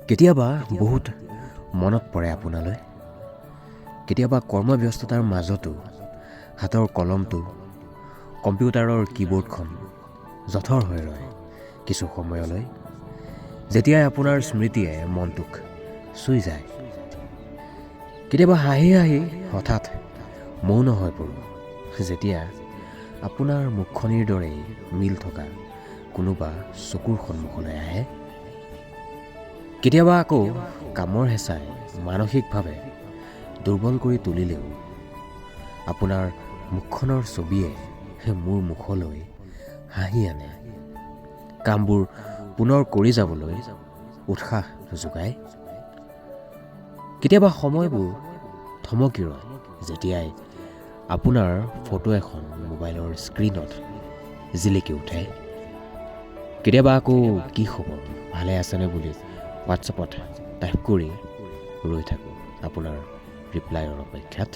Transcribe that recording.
কেতিয়াবা বহুত মনত পৰে আপোনালৈ। কেতিয়াবা কৰ্মব্যস্ততাৰ মাজতো হাতৰ কলমটো, কম্পিউটাৰৰ কীবৰ্ডখন জঠৰ হৈ ৰয় কিছু সময়লৈ, যেতিয়াই আপোনাৰ স্মৃতিয়ে মনটোক চুই যায়। কেতিয়াবা হাঁহি হাঁহি হঠাৎ মৌন হৈ পৰোঁ, যেতিয়া আপোনাৰ মুখখনিৰ দৰেই মিল থকা কোনোবা চকুৰ সন্মুখলৈ আহে। কেতিয়াবা আকৌ কামৰ হেঁচাই মানসিকভাৱে দুৰ্বল কৰি তুলিলেও আপোনাৰ মুখখনৰ ছবিয়ে মোৰ মুখলৈ হাঁহি আনে, কামবোৰ পুনৰ কৰি যাবলৈ উৎসাহ যোগায়। কেতিয়াবা সময়বোৰ থমকি ৰয় যেতিয়াই আপোনাৰ ফটো এখন মোবাইলৰ স্ক্ৰীণত জিলিকি উঠে। কেতিয়াবা আকৌ কি খবৰ, ভালে আছেনে বুলি হোৱাটছএপত টাইপ কৰি ৰৈ থাকোঁ আপোনাৰ ৰিপ্লাইৰ অপেক্ষাত।